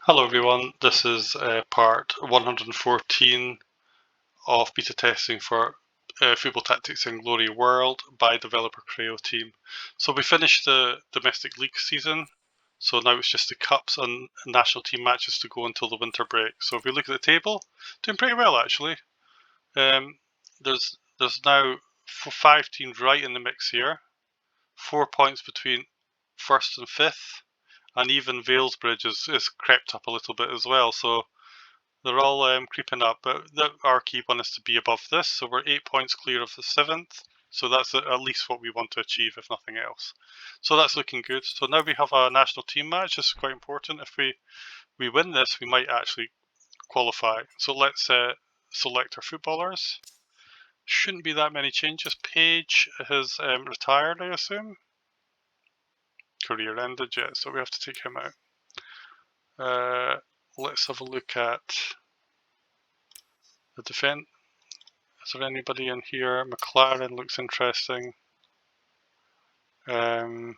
Hello everyone, this is part 114 of beta testing for Football Tactics in Glory World by developer Creoteam. So we finished the domestic league season, so now it's just the cups and national team matches to go until the winter break. So if we look at the table, doing pretty well actually. There's now 5 teams right in the mix here, 4 points between first and fifth. And even Valesbridge is crept up a little bit as well, so they're all creeping up. But our key one is to be above this, so we're 8 points clear of the 7th, so that's at least what we want to achieve, if nothing else. So that's looking good. So now we have a national team match. This is quite important. If we win this, we might actually qualify. So let's select our footballers. Shouldn't be that many changes. Page has retired, I assume. Career ended, yeah, so we have to take him out. Let's have a look at the defense. Is there anybody in here? McLaren looks interesting. Let's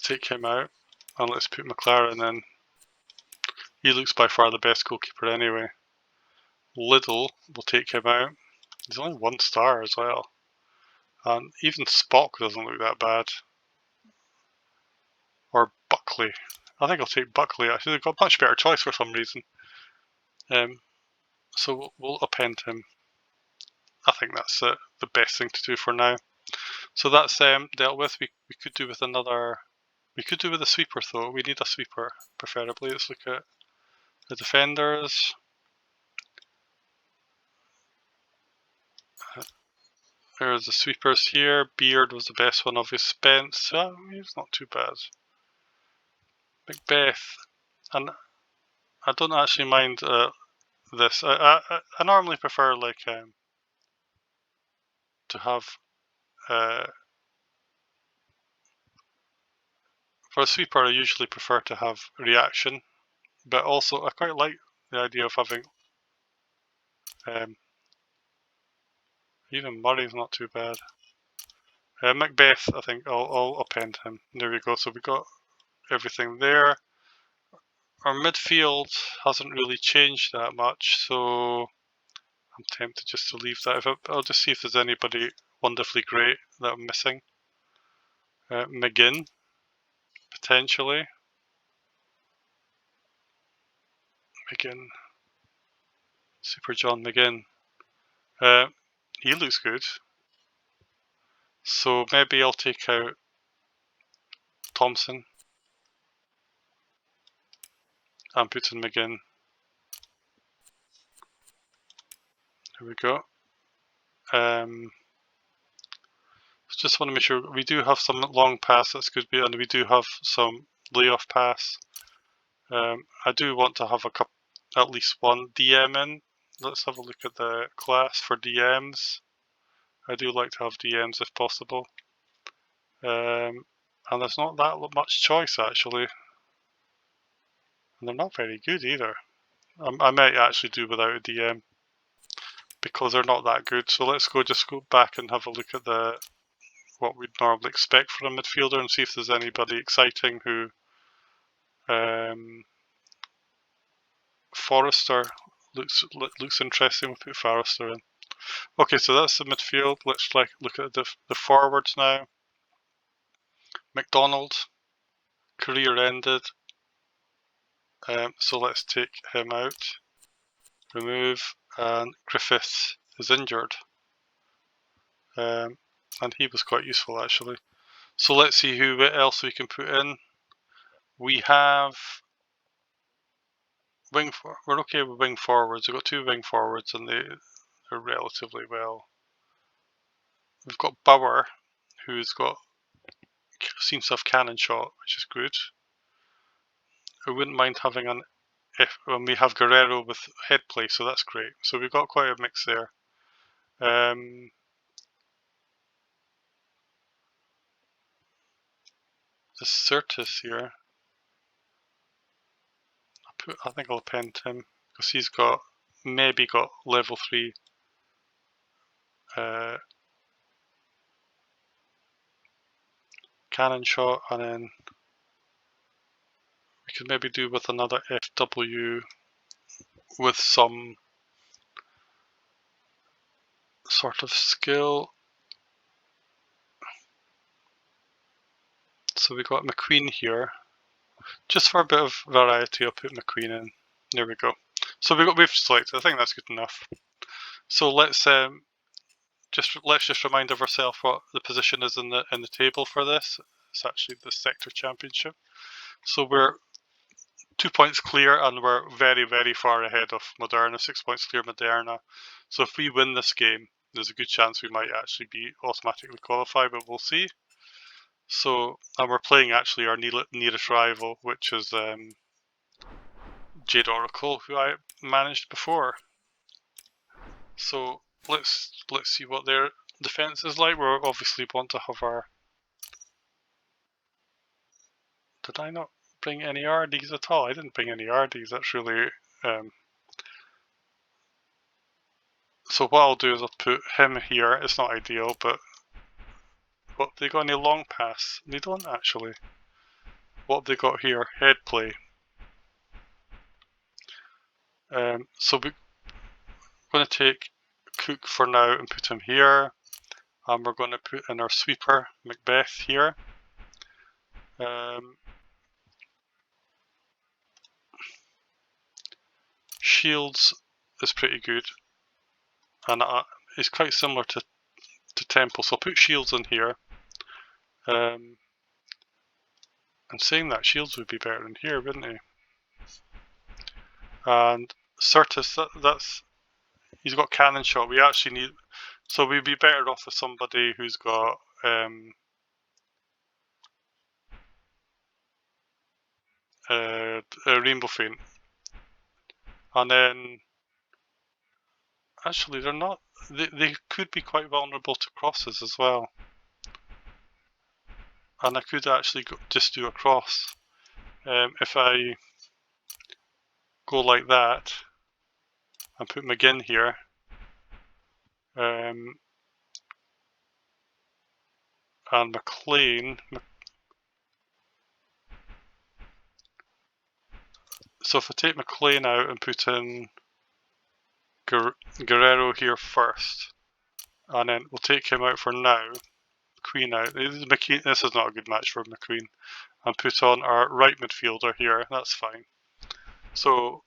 take him out and let's put McLaren in. He looks by far the best goalkeeper anyway. Liddell, we'll take him out. He's only 1 star as well. And even Spock doesn't look that bad. Or Buckley. I think I'll take Buckley actually. They've got a much better choice for some reason. So we'll append him. I think that's the best thing to do for now. So that's dealt with. We could do with another. We could do with a sweeper though. We need a sweeper, preferably. Let's look at the defenders. There's the sweepers here. Beard was the best one, obviously. Spence, he's not too bad. Macbeth, and I don't actually mind this. I normally prefer like to have for a sweeper. I usually prefer to have reaction, but also I quite like the idea of having even Murray's not too bad. Macbeth, I think I'll append him. There we go. So we got everything there. Our midfield hasn't really changed that much, so I'm tempted just to leave that. I'll just see if there's anybody wonderfully great that I'm missing. McGinn, potentially. McGinn. Super John McGinn. He looks good. So maybe I'll take out Thompson and put in McGinn. Here we go. Just want to make sure we do have some long pass that's good, and we do have some layoff pass. I do want to have at least one DM in. Let's have a look at the class for DMs. I do like to have DMs if possible. And there's not that much choice actually. And they're not very good either. I might actually do without a DM because they're not that good. So let's just go back and have a look at what we'd normally expect from a midfielder and see if there's anybody exciting who Forrester looks interesting. We'll put Forrester in. Okay, so that's the midfield. Let's look at the forwards now. McDonald, career ended. So let's take him out. Remove, and Griffith is injured. And he was quite useful actually. So let's see who else we can put in. We have we're okay with wing forwards. We've got 2 wing forwards and they're relatively well. We've got Bauer, seems to have cannon shot, which is good. I wouldn't mind having when we have Guerrero with head play, so that's great. So we've got quite a mix there. The Certus here, I think I'll append him because he's maybe got level 3 cannon shot, and then we could maybe do with another FW with some sort of skill. So we got McQueen here. Just for a bit of variety, I'll put McQueen in. There we go. So we've selected. I think that's good enough. So let's just remind ourselves what the position is in the table for this. It's actually the sector championship. So we're 2 points clear, and we're very, very far ahead of Moderna. 6 points clear Moderna. So if we win this game, there's a good chance we might actually be automatically qualified, but we'll see. So, and we're playing actually our nearest rival, which is Jade Oracle, who I managed before. So let's see what their defense is like. We obviously want to have our. Did I not bring any RDs at all? I didn't bring any RDs. That's really. So what I'll do is I'll put him here. It's not ideal, but what, they got any long pass? They don't actually. What have they got here? Head play. So we're going to take Cook for now and put him here. And we're going to put in our sweeper, Macbeth, here. Shields is pretty good. And it's quite similar to Temple, so I'll put Shields in here. And saying that, Shields would be better in here, wouldn't he? And Certus, that's he's got cannon shot. We actually need, so we'd be better off with somebody who's got a Rainbow Feint. And then actually they're not, they could be quite vulnerable to crosses as well. And I could actually just do a cross. If I go like that and put McGinn here, and McLean. So if I take McLean out and put in Guerrero here first, and then we'll take him out for now, Queen out. This is not a good match for McQueen. And put on our right midfielder here. That's fine. So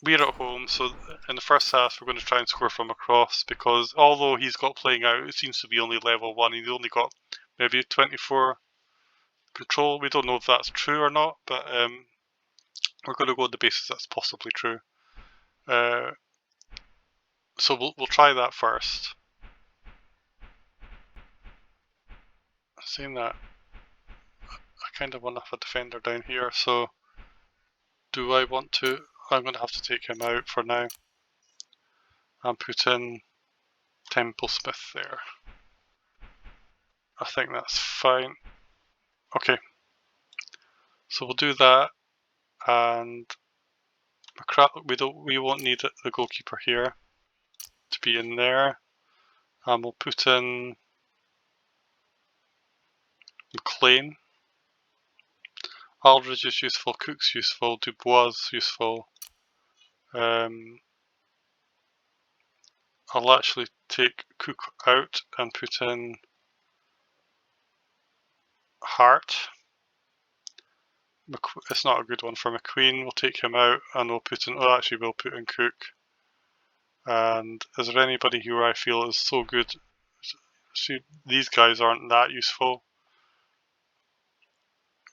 we're at home. So in the first half, we're going to try and score from across, because although he's got playing out, it seems to be only level 1. He's only got maybe 24 control. We don't know if that's true or not, but we're going to go on the basis that's possibly true. So we'll try that first. Saying that, I kind of want to have a defender down here, so do I want to? I'm going to have to take him out for now and put in Temple Smith there. I think that's fine. Okay, so we'll do that, and we won't need the goalkeeper here to be in there, and we'll put in McLean. Aldridge is useful, Cook's useful, Dubois is useful. I'll actually take Cook out and put in Hart. It's not a good one for McQueen. We'll take him out and we'll put in. Oh, actually, we'll put in Cook. And is there anybody who I feel is so good? See, these guys aren't that useful.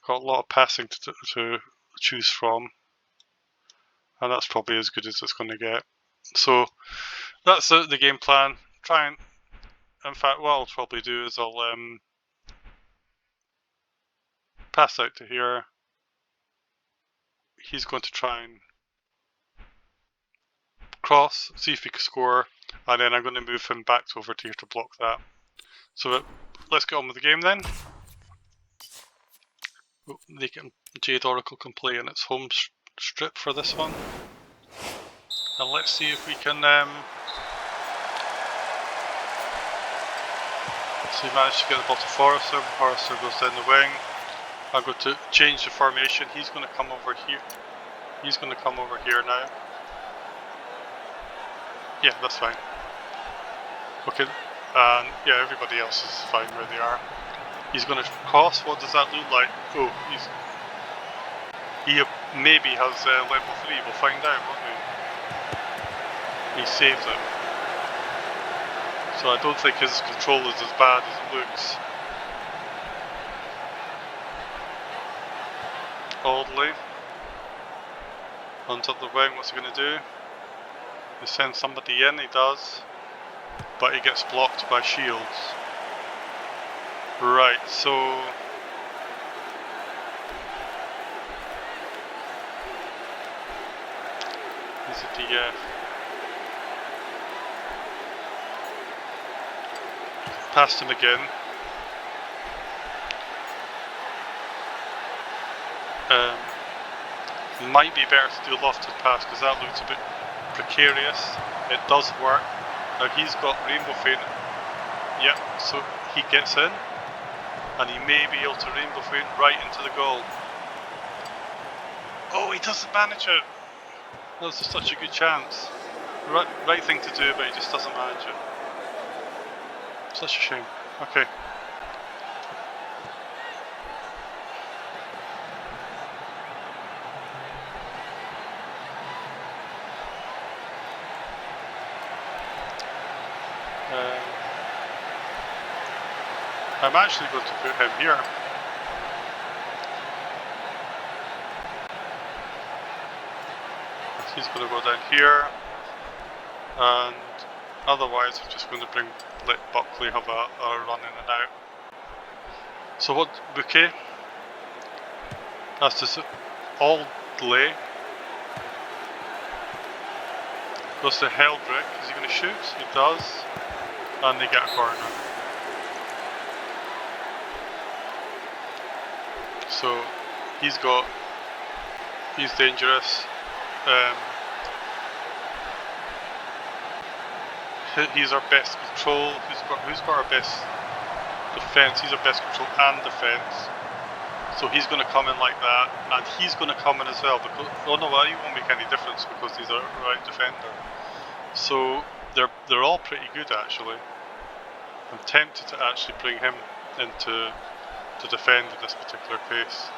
Got a lot of passing to choose from, and that's probably as good as it's going to get. So that's the game plan. Try and, in fact, what I'll probably do is I'll pass out to here. He's going to try and cross, see if he can score, and then I'm going to move him back over to here to block that. So let's get on with the game then. Jade Oracle can play in its home strip for this one, and let's see if we can So he managed to get the ball to Forrester. Forrester goes down the wing. I'll go to change the formation. He's going to come over here. He's going to come over here now. Yeah, that's fine. Okay, and yeah, everybody else is fine where they are. He's going to cross. What does that look like? Oh, he maybe has level 3. We'll find out, won't we? He saves it. So I don't think his control is as bad as it looks. Oddly. Runs up the wing, what's he going to do? He sends somebody in, he does. But he gets blocked by shields. Right, so... he's a DF. Past him again. Might be better to do a lofted pass because that looks a bit precarious. It does work. Now he's got Rainbow Feint. Yep, so he gets in and he may be able to Rainbow Feint right into the goal. Oh, he doesn't manage it. That was such a good chance. Right thing to do, but he just doesn't manage it. Such a shame. Okay. I'm actually going to put him here. He's going to go down here, and otherwise I'm just going to let Buckley have a run in and out. So what, Bouquet? That's just all delay. Goes to Heldrick. Is he going to shoot? He does. And they get a corner. So he's dangerous. He's our best control. Who's got our best defense? He's our best control and defense. So he's going to come in like that, and he's going to come in as well. Because oh no, well, he won't make any difference because he's a right defender. So they're all pretty good actually. I'm tempted to actually bring him in to defend in this particular case.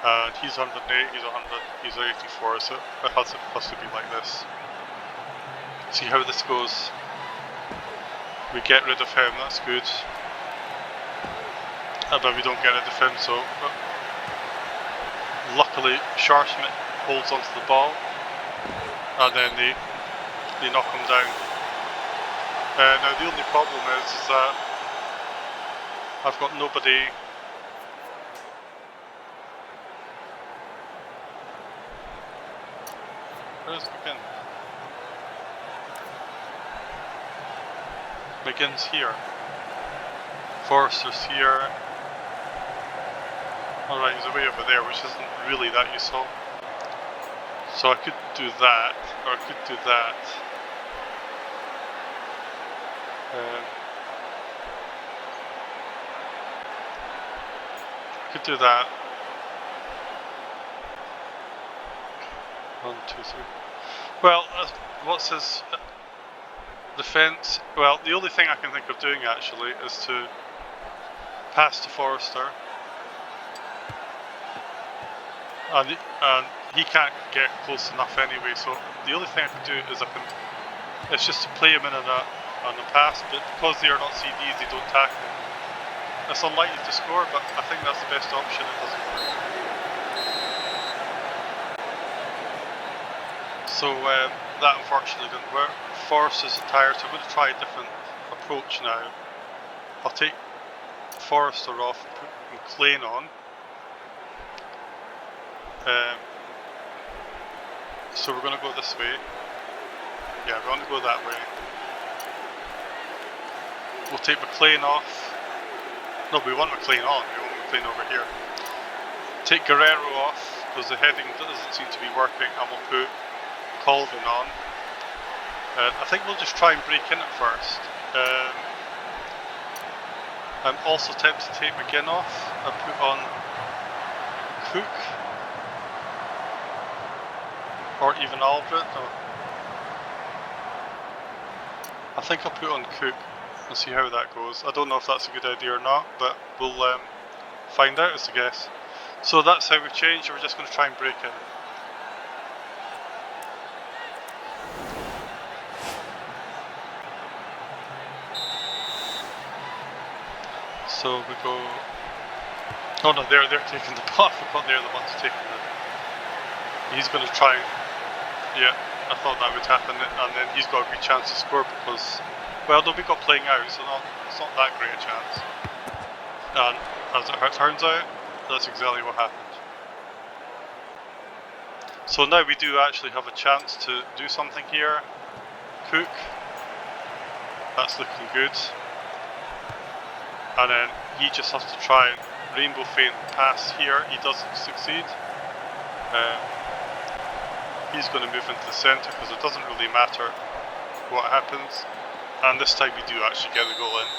And he's 108, he's 100, he's 84, so it has to be like this. See how this goes. We get rid of him, that's good. But we don't get rid of him, so luckily Schwarzschmidt holds onto the ball, and then they knock him down. Now the only problem is that I've got nobody. Where's McGinn? McGinn's here. Forrester's here. Alright, he's away over there, which isn't really that useful. So I could do that, or I could do that. I could do that. 1, 2, 3. Well, what's his defense? Well, the only thing I can think of doing actually is to pass to Forrester, and he can't get close enough anyway. So the only thing I can do is it's just to play him in on a pass, but because they are not CDs, they don't tackle. It's unlikely to score, but I think that's the best option. It doesn't work. So that unfortunately didn't work. Forrester's tired, so I'm going to try a different approach now. I'll take Forrester off and put McLean on. So we're going to go this way. Yeah, we're going to go that way. We'll take McLean off. No, we want McLean on. We want McLean over here. Take Guerrero off because the heading doesn't seem to be working, and we'll put Colvin on. I think we'll just try and break in at first. I'm also tempted to take McGinn off and put on Cook or even Aldred. No. I think I'll put on Cook and see how that goes. I don't know if that's a good idea or not, but we'll find out, as a guess. So that's how we've changed. We're just going to try and break in. So we go. Oh no, they're taking the ball. I forgot they're the ones taking the. He's going to try. Yeah, I thought that would happen, and then he's got a good chance to score because, well, no, we got playing out, so it's not that great a chance. And as it turns out, that's exactly what happened. So now we do actually have a chance to do something here. Cook, that's looking good. And then he just has to try and rainbow feint pass here. He doesn't succeed. He's going to move into the centre because it doesn't really matter what happens. And this time we do actually get the goal in.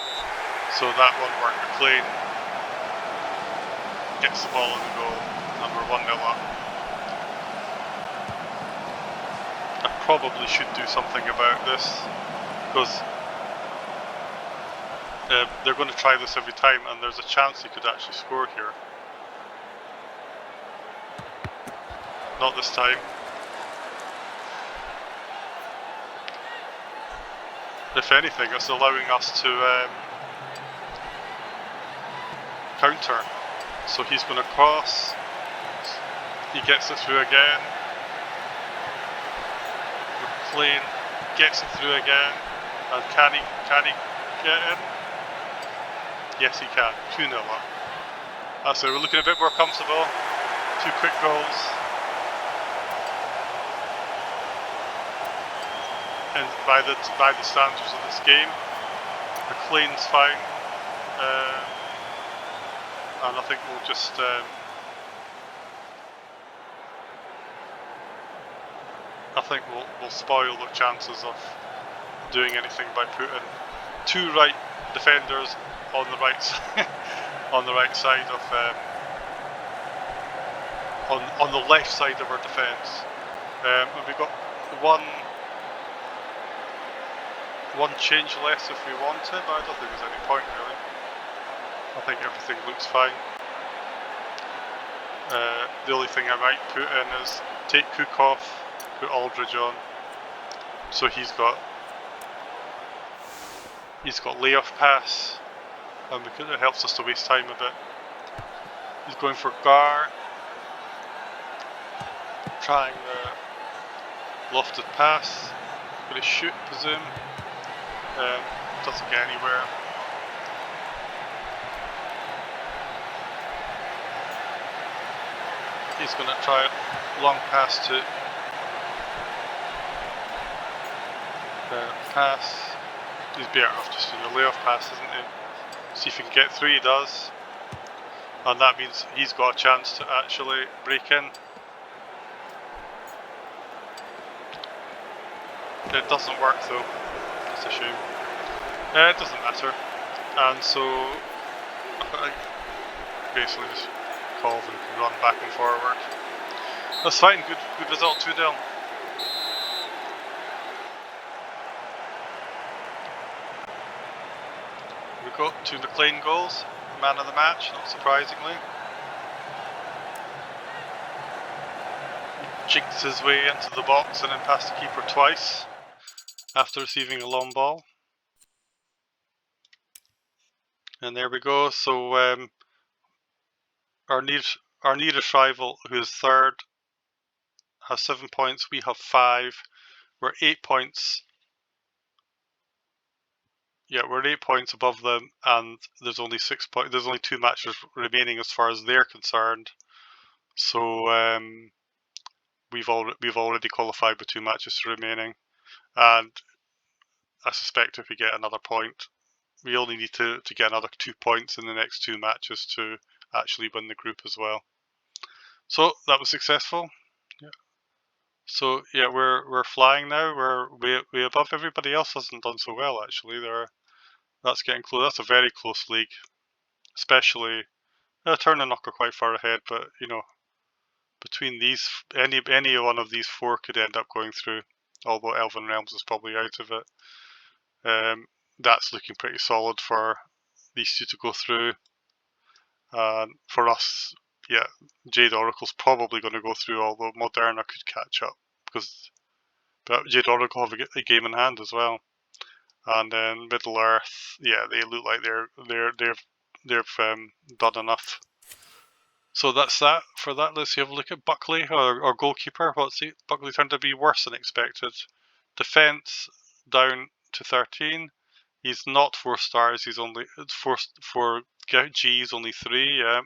So that one worked. McLean gets the ball in the goal and we're 1-0 up. I probably should do something about this because they're going to try this every time and there's a chance he could actually score here. Not this time. If anything, it's allowing us to counter. So he's going to cross. He gets it through again. McLean gets it through again. And can he get in? Yes, he can. 2-0 up. So we're looking a bit more comfortable. 2 quick goals. And by the standards of this game, McLean's fine. And I think we'll just we'll spoil the chances of doing anything by putting 2 right defenders on the right side, on the right side of on the left side of our defence. And we've got one change less if we want it, but I don't think there's any point really. I think everything looks fine. The only thing I might put in is take Cook off, put Aldridge on. So he's got layoff pass, and because it helps us to waste time a bit. He's going for Gar, trying the lofted pass. Going to shoot, presume. Doesn't get anywhere. He's going to try a long pass to pass. He's better off just doing a layoff pass, isn't he? See if he can get through. He does, and that means he's got a chance to actually break in. It doesn't work though. It's a shame. It doesn't matter, and so I basically just Colvin can run back and forward. That's fine. Good result. 2-0. We got 2 McLean goals. Man of the match, not surprisingly. He jigged his way into the box and then passed the keeper twice after receiving a long ball. And there we go. So our nearest rival, who is third, has 7 points. We have 5. We're 8 points. Yeah, we're 8 points above them, and there's only 6 points. There's only 2 matches remaining as far as they're concerned. So we've already qualified with 2 matches remaining, and I suspect if we get another point, we only need to get another 2 points in the next 2 matches to actually win the group as well. So that was successful. Yeah. So yeah, we're flying now. We're way above. Everybody else hasn't done so well actually. That's getting close. That's a very close league. especially Turnanock are quite far ahead, but you know, between these, any one of these four could end up going through. Although Elven Realms is probably out of it. That's looking pretty solid for these two to go through. And for us, yeah, Jade Oracle's probably going to go through, although Moderna could catch up but Jade Oracle have a game in hand as well. And then Middle Earth, yeah, they look like they've done enough. So that's that for that. Let's have a look at Buckley, our goalkeeper. Buckley turned to be worse than expected. Defense down to 13. He's not 4 stars. He's only four G's, only 3. Yeah.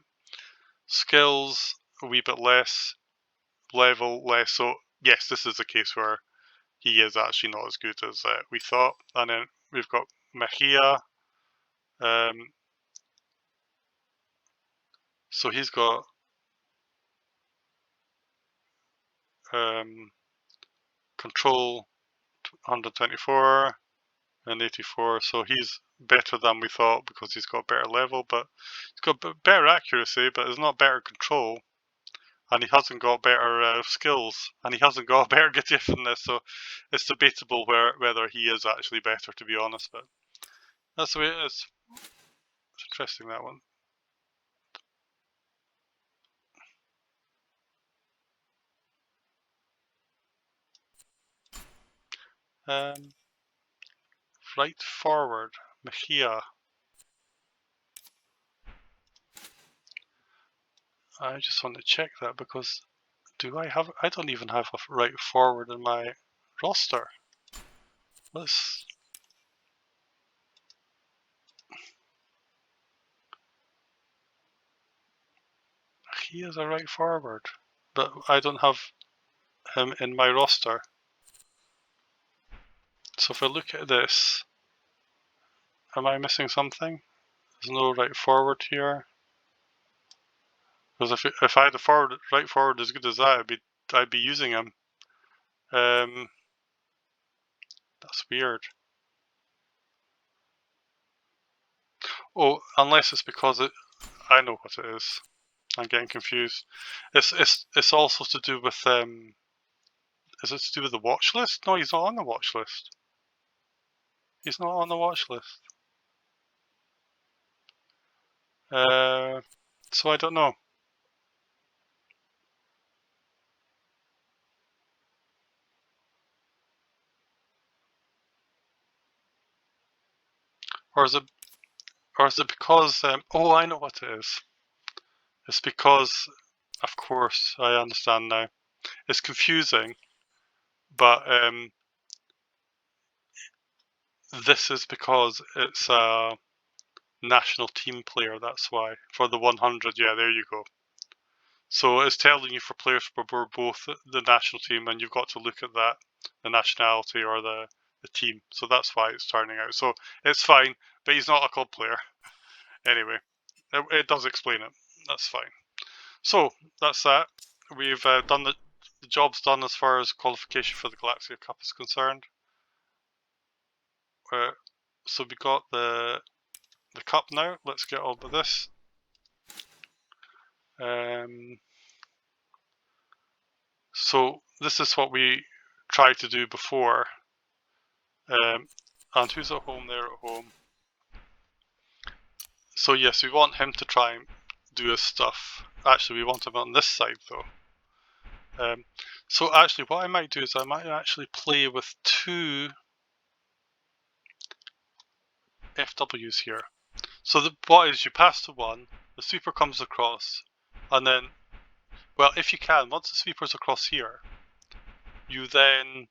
Skills a wee bit less. Level less. So yes, this is a case where he is actually not as good as we thought. And then we've got Mejia. So he's got control 124 and 84. So he's better than we thought because he's got better level, but he's got better accuracy, but it's not better control. And he hasn't got better skills, and he hasn't got better giftedness, so it's debatable whether he is actually better, to be honest, but that's the way it is. It's interesting, that one. Right forward, Mejia. I just want to check that because I don't even have a right forward in my roster. He is a right forward, but I don't have him in my roster. So if I look at this, am I missing something? There's no right forward here. Because if I had a right forward as good as that, I'd be using him. That's weird. Oh, unless it's because I know what it is. I'm getting confused. It's also to do with is it to do with the watch list? No, he's not on the watch list. He's not on the watch list. So I don't know. Or is it because oh, I know what it is. It's because, of course, I understand now. It's confusing, but this is because it's a national team player, that's why. For the 100, yeah, there you go. So it's telling you for players who were both the national team, and you've got to look at that, the nationality or the team. So that's why it's turning out. So it's fine, but he's not a club player. Anyway, it does explain it. That's fine. So that's that. We've done the job's done as far as qualification for the Galaxia Cup is concerned. So we got the cup now. Let's get on with this. So this is what we tried to do before. And who's at home? They're at home. So yes, we want him to try and do his stuff. Actually, we want him on this side though. So actually, what I might do is I might actually play with 2 FWs here. So what is, you pass to 1, the sweeper comes across, and then, well, if you can, once the sweeper's across here, you then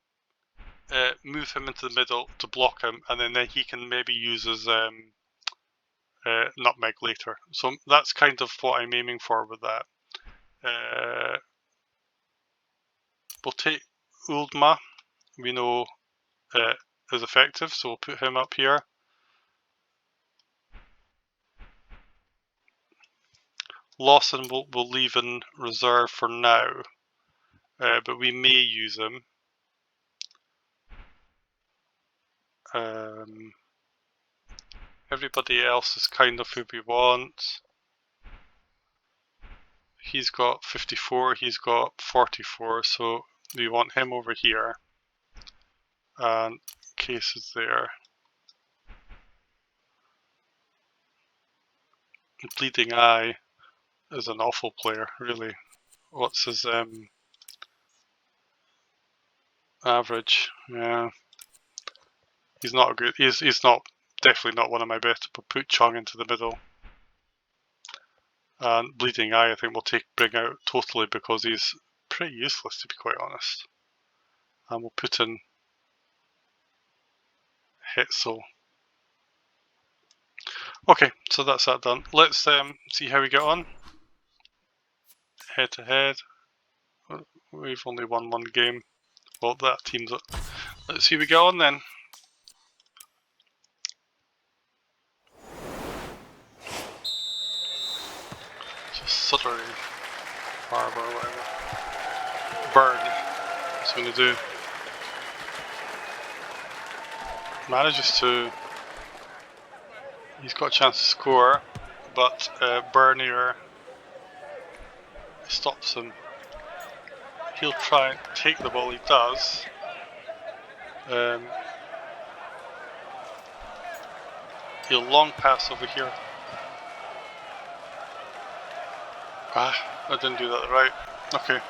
move him into the middle to block him, and then he can maybe use his nutmeg later. So that's kind of what I'm aiming for with that. We'll take Uldma, we know is effective, so we'll put him up here. Lawson we'll leave in reserve for now, but we may use him. Everybody else is kind of who we want. He's got 54, he's got 44, so we want him over here. And Case is there. Bleeding Eye is an awful player, really. What's his average? Yeah, he's not a good. He's not definitely not one of my best. But put Chung into the middle, and Bleeding Eye I think will bring out totally because he's pretty useless to be quite honest. And we'll put in Hetzel. Okay, so that's that done. Let's see how we get on. Head to head. We've only won one game. Well, that team's up. Let's see how we get on then. Just Suttery, Barber, whatever. Bird. What's he gonna do? Manages to. He's got a chance to score, but Bernier stops him. He'll try and take the ball. He does. He'll long pass over here. Ah, I didn't do that right. Okay.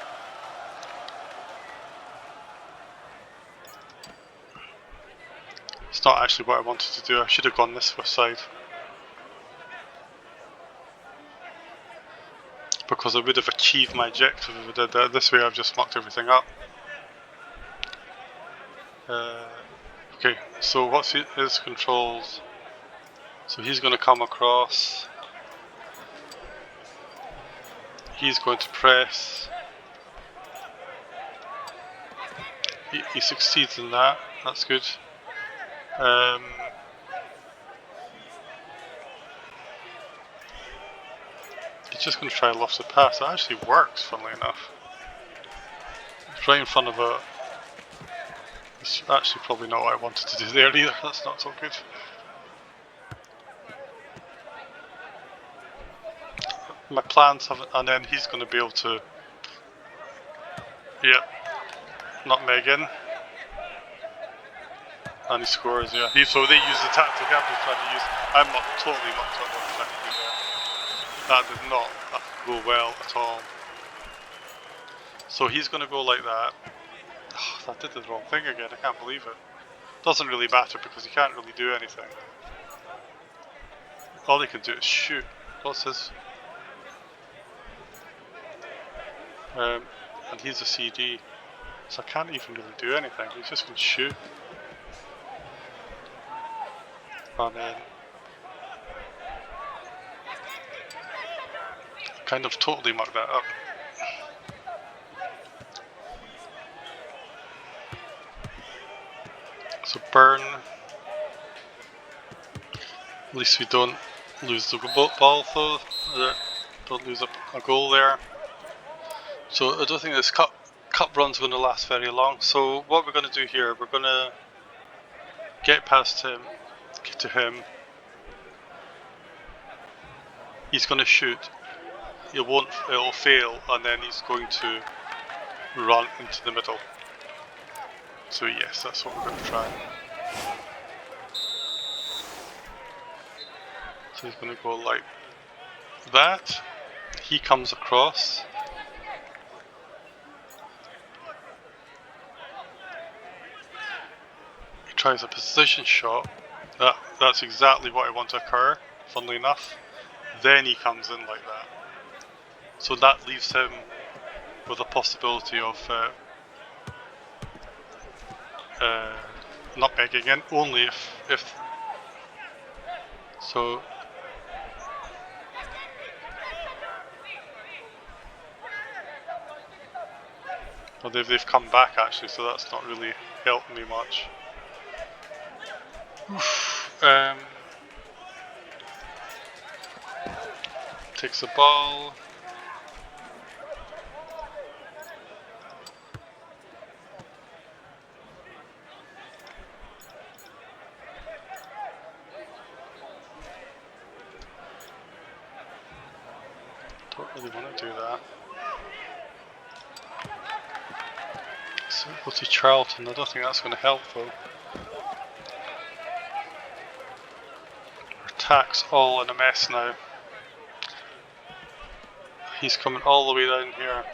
It's not actually what I wanted to do. I should have gone this side. Because I would have achieved my objective if I did that. This way I've just mucked everything up. Okay, so what's his controls? So he's going to come across. He's going to press. He succeeds in that. That's good. He's just going to try a lofted pass. That actually works, funnily enough. It's right in front of a... It's actually probably not what I wanted to do there either. That's not so good. My plans haven't... And then he's going to be able to... Yep. Nutmeg in. And he scores, yeah. So they use the tactic I'm just trying to use. I'm not totally mucked up what I'm trying to do there. That did not go well at all. So he's going to go like that. Oh, that did the wrong thing again, I can't believe it. Doesn't really matter because he can't really do anything. All he can do is shoot. What's his? And he's a CD. So I can't even really do anything, he's just going to shoot. And then kind of totally mucked that up. So burn. At least we don't lose the ball though. Don't lose a goal there. So I don't think this cup run's going to last very long. So what we're going to do here, we're going to get past him, get to him. He's going to shoot. It'll fail, and then he's going to run into the middle. So yes, that's what we're going to try. So he's going to go like that. He comes across. He tries a position shot. That's exactly what I want to occur, funnily enough. Then he comes in like that. So that leaves him with a possibility of nutmegging in, only if so. Well, they've come back actually, so that's not really helped me much. Takes the ball. Don't really want to do that. So go to Charlton. I don't think that's going to help though. Our attack's all in a mess now. He's coming all the way down here.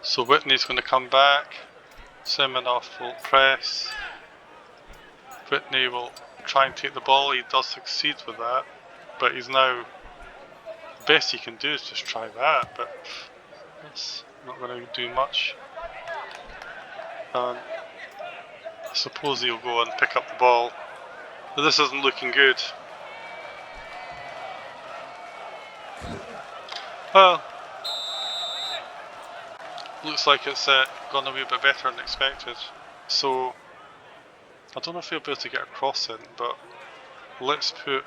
So Whitney's going to come back. Semenoff will press. Whitney will try and take the ball. He does succeed with that, but he's now, the best he can do is just try that, but that's not going to do much. I suppose he'll go and pick up the ball, but this isn't looking good. Well, looks like it's gone a wee bit better than expected. So I don't know if he'll be able to get a cross in, but let's put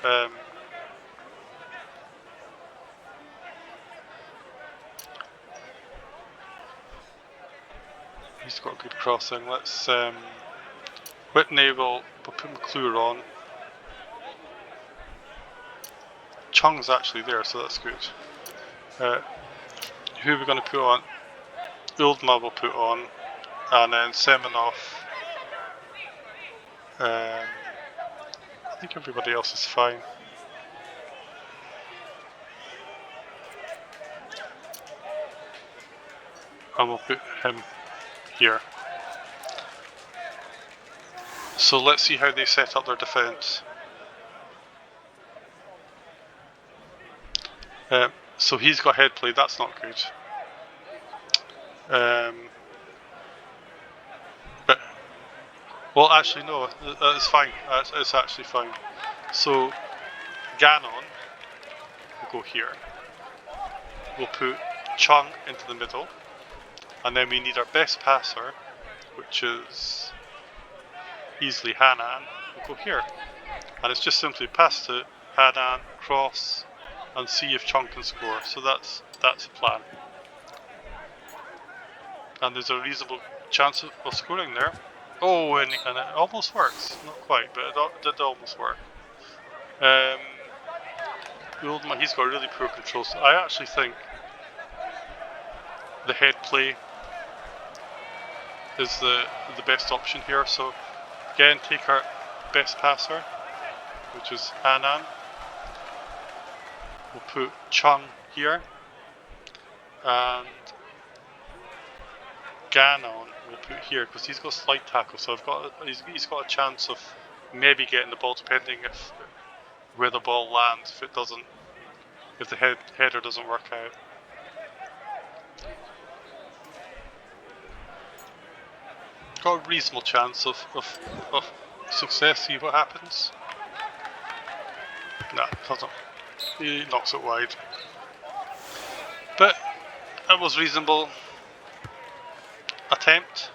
he's got a good crossing. Let's Whitney will put McClure on. Chung's actually there, so that's good. Who are we going to put on? Uldma will put on, and then Semenoff. I think everybody else is fine. And we'll put him here. So let's see how they set up their defence. So he's got head play, that's not good. But, well actually no, it's fine, it's actually fine. So Ganon will go here. We'll put Chung into the middle. And then we need our best passer, which is easily Hanan, will go here. And it's just simply pass to Hanan, cross, and see if Chung can score. So that's the plan. And there's a reasonable chance of scoring there. Oh, and it almost works. Not quite, but it did almost work. He's got really poor control. So I actually think the head play is the best option here. So again, take our best passer, which is Hanan. We'll put Chung here, and Ganon we'll put here because he's got slide tackle. So he's got a chance of maybe getting the ball, depending if where the ball lands. If the header doesn't work out. Got a reasonable chance of success. See what happens. Nah, doesn't. He knocks it wide. But that was reasonable attempt.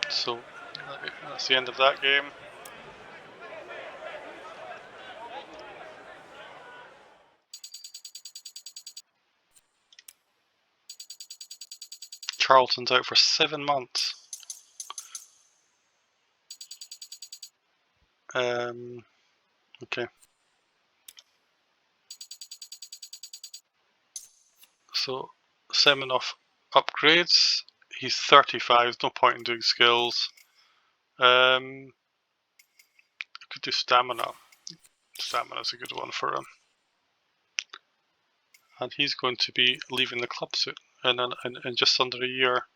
So that's the end of that game. Charlton's out for 7 months. Okay. So Semenoff upgrades. He's 35. No point in doing skills. I could do stamina. Stamina's a good one for him. And he's going to be leaving the club soon in just under a year.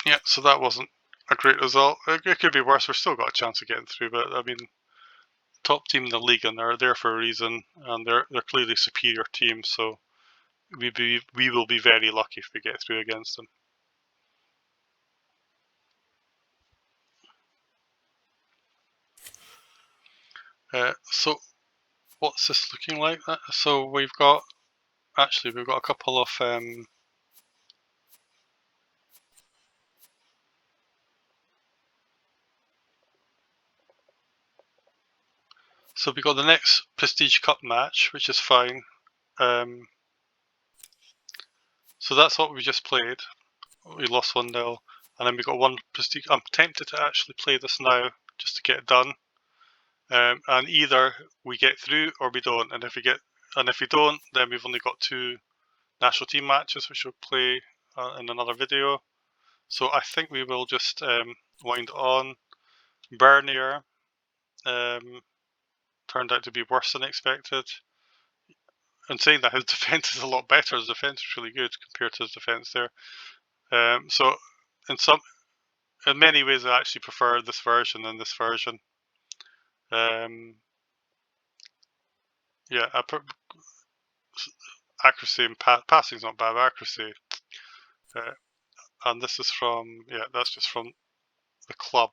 Yeah, so that wasn't a great result. It could be worse. We've still got a chance of getting through, but I mean, top team in the league, and they're there for a reason, and they're clearly a superior team. So we will be very lucky if we get through against them. So what's this looking like? So we've got a couple of so we've got the next Prestige Cup match, which is fine. So that's what we just played. We lost 1-0, and then we got one Prestige. I'm tempted to actually play this now just to get it done. And either we get through or we don't. And if we don't, then we've only got 2 national team matches, which we'll play in another video. So I think we will just wind on. Bernier turned out to be worse than expected. And saying that, his defense is a lot better. His defense is really good compared to his defense there. So in many ways, I actually prefer this version than this version. Yeah, accuracy and passing's not bad. Accuracy, and this is from that's just from the club.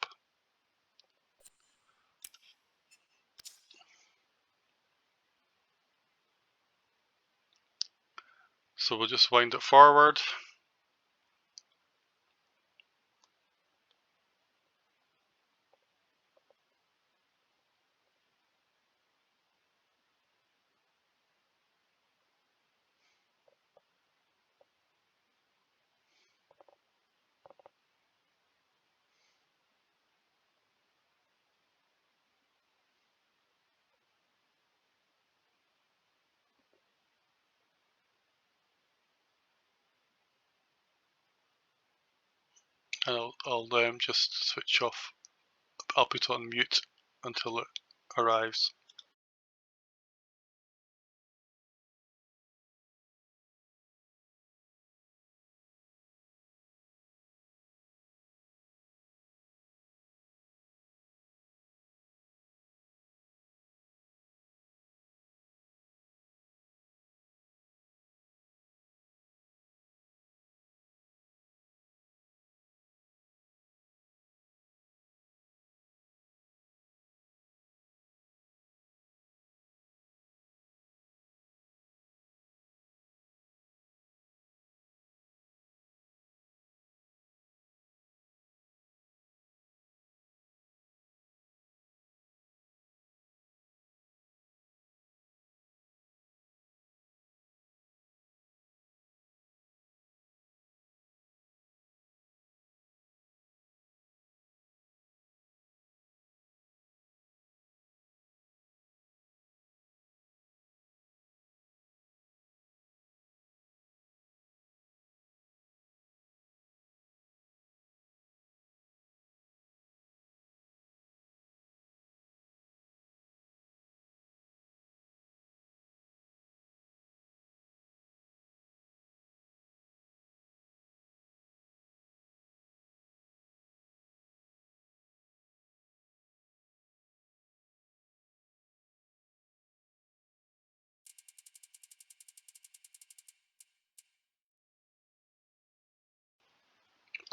So we'll just wind it forward. And I'll just switch off. I'll put it on mute until it arrives.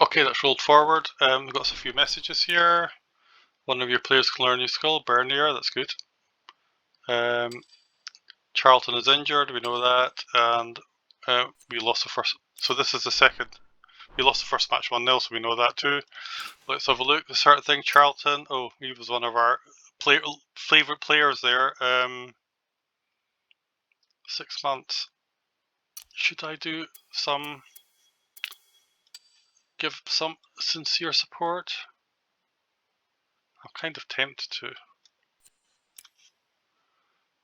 Okay, that's rolled forward. We've got a few messages here. One of your players can learn a new skill, Bernier, that's good. Charlton is injured, we know that, and we lost the first. So this is the second. We lost the first match 1-0, so we know that too. Let's have a look. The certain thing, Charlton. Oh, he was one of our favourite players there. 6 months. Should I do give some sincere support? I'm kind of tempted to.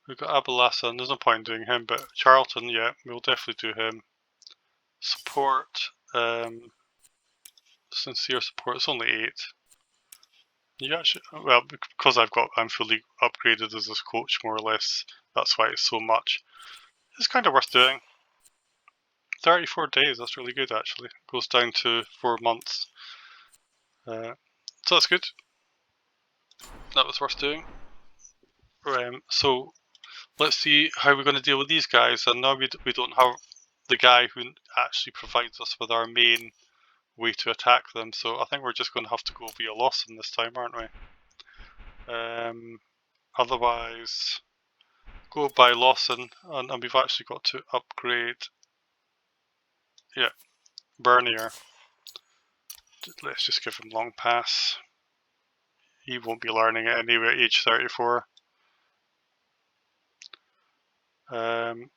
We've got Abalassa, and there's no point in doing him, but Charlton, yeah, we'll definitely do him. Support, sincere support, it's only 8. You actually, well, because I'm fully upgraded as this coach, more or less, that's why it's so much. It's kind of worth doing. 34 days, that's really good actually. Goes down to 4 months. So that's good. That was worth doing. So let's see how we're going to deal with these guys. And now we don't have the guy who actually provides us with our main way to attack them. So I think we're just going to have to go via Lawson this time, aren't we? Otherwise, go by Lawson, and we've actually got to upgrade. Yeah, Bernier. Let's just give him long pass. He won't be learning it anyway at age 34. And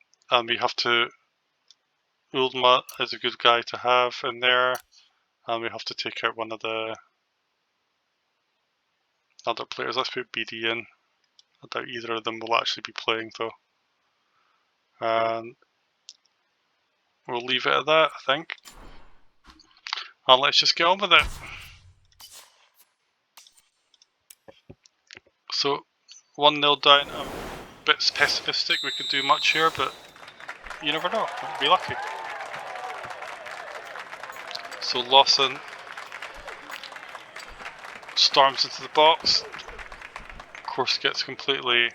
we have to, Ulma is a good guy to have in there, and we have to take out one of the other players. Let's put BD in. I doubt either of them will actually be playing though. And we'll leave it at that, I think. And let's just get on with it. So 1-0 down. I'm a bit pessimistic we could do much here, but you never know. Might be lucky. So Lawson storms into the box. Of course, gets completely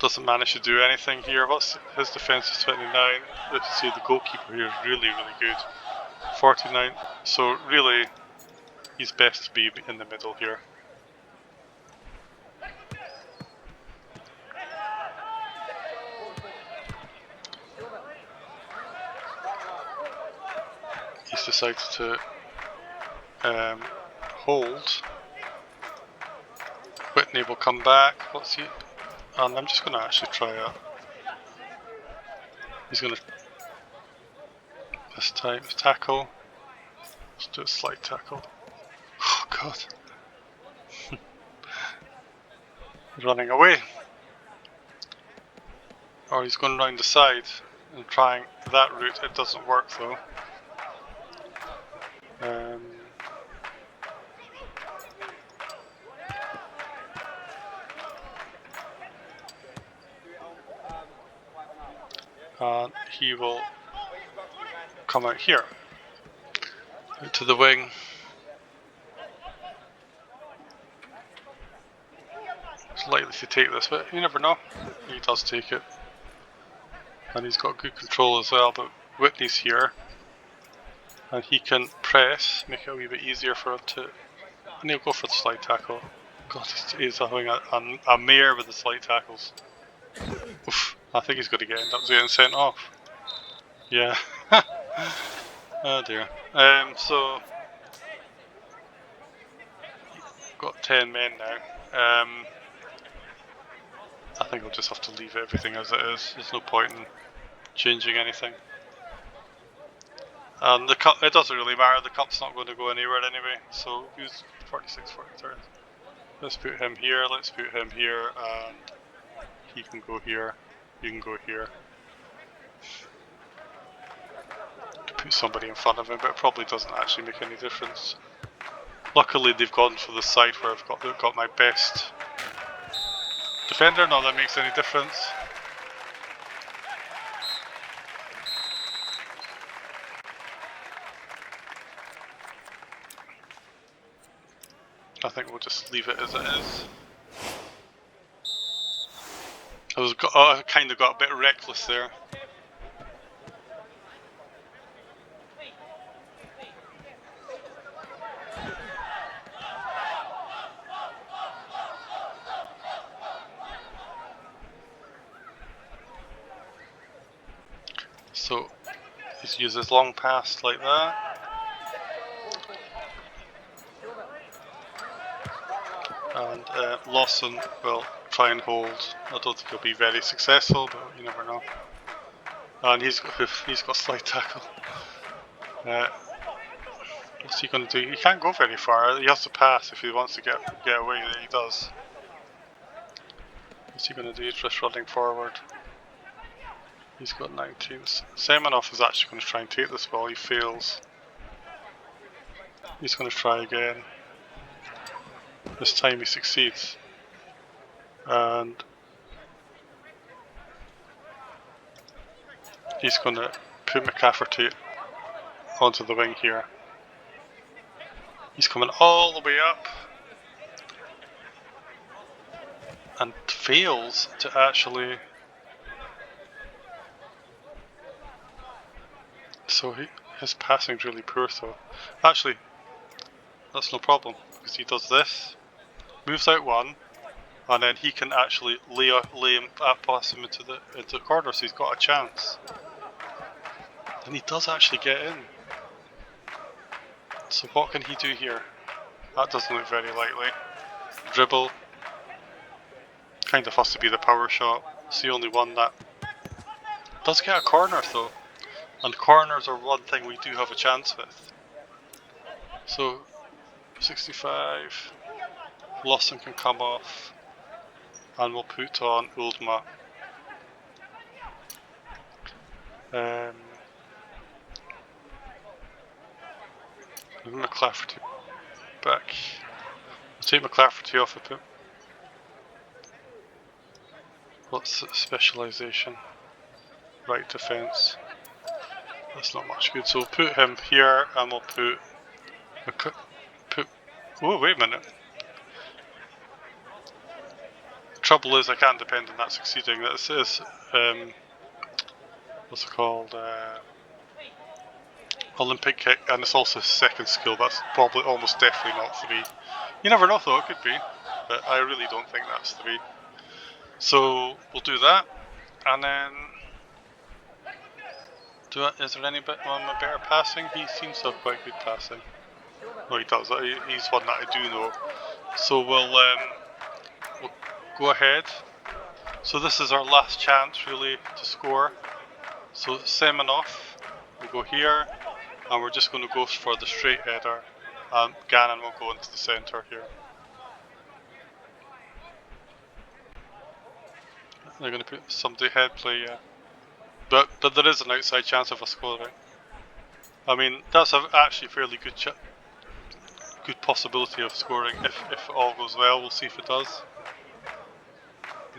doesn't manage to do anything here. What's his defense is 29. Let's see, the goalkeeper here is really, really good. 49. So really, he's best to be in the middle here. He's decided to hold. Whitney will come back. What's he? And I'm just going to actually try it. He's going to this time tackle. Let's do a slight tackle. Oh god. Running away. Or he's going round the side and trying that route. It doesn't work though. And he will come out here, out to the wing. He's likely to take this, but you never know. He does take it. And he's got good control as well, but Whitney's here. And he can press, make it a wee bit easier for him to... And he'll go for the slide tackle. God, he's having a mare with the slide tackles. Oof, I think he's going to end up getting sent off. Yeah. Oh dear. So... got 10 men now. I think I'll just have to leave everything as it is. There's no point in changing anything. And the cup, it doesn't really matter, the cup's not going to go anywhere anyway. So who's 46, 43rd? Let's put him here, let's put him here, and he can go here, you can go here. To put somebody in front of him, but it probably doesn't actually make any difference. Luckily they've gone for the side where I've got my best defender, not that makes any difference. I think we'll just leave it as it is. I kind of got a bit reckless there. So he's used his long pass like that. And Lawson will try and hold. I don't think he'll be very successful, but you never know. And he's got slide tackle. What's he going to do? He can't go very far. He has to pass if he wants to get away. He does. What's he going to do? He's just running forward. He's got 19. Semenov is actually going to try and take this ball. He fails. He's going to try again. This time he succeeds. And he's going to put McCafferty onto the wing here. He's coming all the way up and fails to actually... So his passing's really poor though. Actually, that's no problem, because he does this, moves out one, and then he can actually pass him into the corner, so he's got a chance. And he does actually get in. So what can he do here? That doesn't look very likely. Dribble, kind of has to be the power shot. It's the only one that does get a corner though. And corners are one thing we do have a chance with. So 65. Lawson can come off. And we'll put on Uldma. McClafferty back. I'll take McClafferty off of him. What's specialisation? Right defence. That's not much good. So we'll put him here and we'll put. Oh, wait a minute. The trouble is I can't depend on that succeeding. This is. What's it called? Olympic kick, and it's also his second skill. That's probably almost definitely not 3. You never know though, it could be. But I really don't think that's 3. So we'll do that. And then. Is there any bit on the better passing? He seems to have quite good passing. No, he does. He's one that I do know. So we'll go ahead. So this is our last chance really to score. So Semenov, we go here, and we're just going to go for the straight header. Gannon will go into the centre here. They're going to put somebody head play, yeah. But there is an outside chance of us scoring. I mean, that's actually a fairly good possibility of scoring if all goes well. We'll see if it does.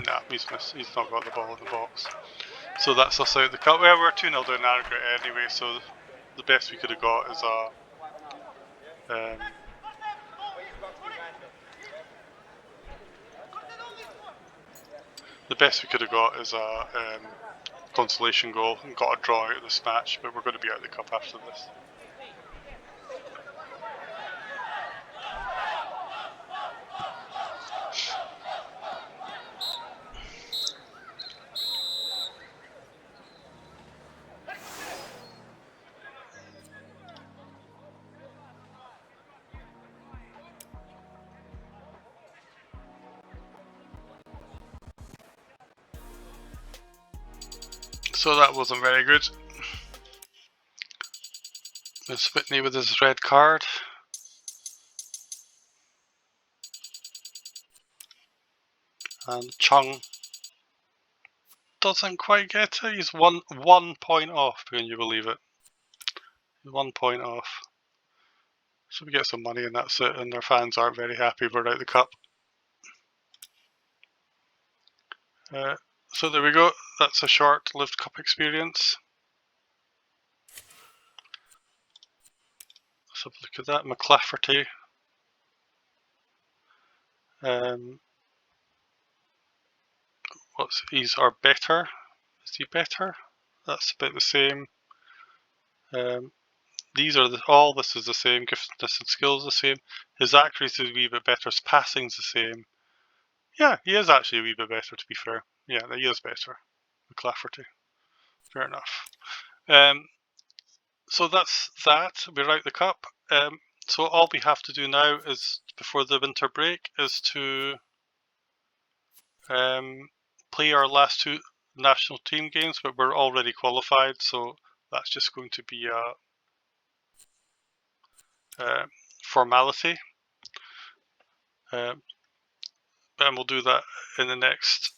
Nah, he's not got the ball in the box. So that's us out the cup. Well, we're 2-0 down aggregate anyway, so the best we could have got is a consolation goal and got a draw out of this match, but we're going to be out of the cup after this. So that wasn't very good. Miss Whitney with his red card. And Chung doesn't quite get it. He's one point off, can you believe it? 1 point off. So we get some money and that's it, and their fans aren't very happy we're out the cup. So there we go, that's a short-lived cup experience. Let's have a look at that. McClafferty. He's our better. Is he better? That's about the same. These are all this is the same. Giftedness and skills the same. His accuracy is a wee bit better. His passing's the same. Yeah, he is actually a wee bit better, to be fair. Yeah, he is better. McClafferty. Fair enough. So that's that. We're out the cup. So all we have to do now is, before the winter break, is to play our last 2 national team games, but we're already qualified, so that's just going to be a formality. And we'll do that in the next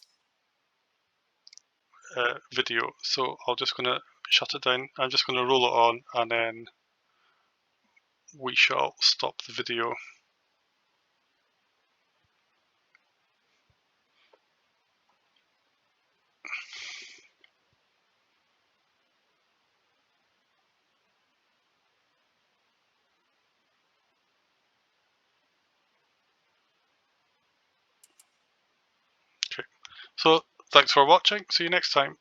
video. So I'm just going to shut it down. I'm just going to roll it on, and then we shall stop the video. Okay. So thanks for watching. See you next time.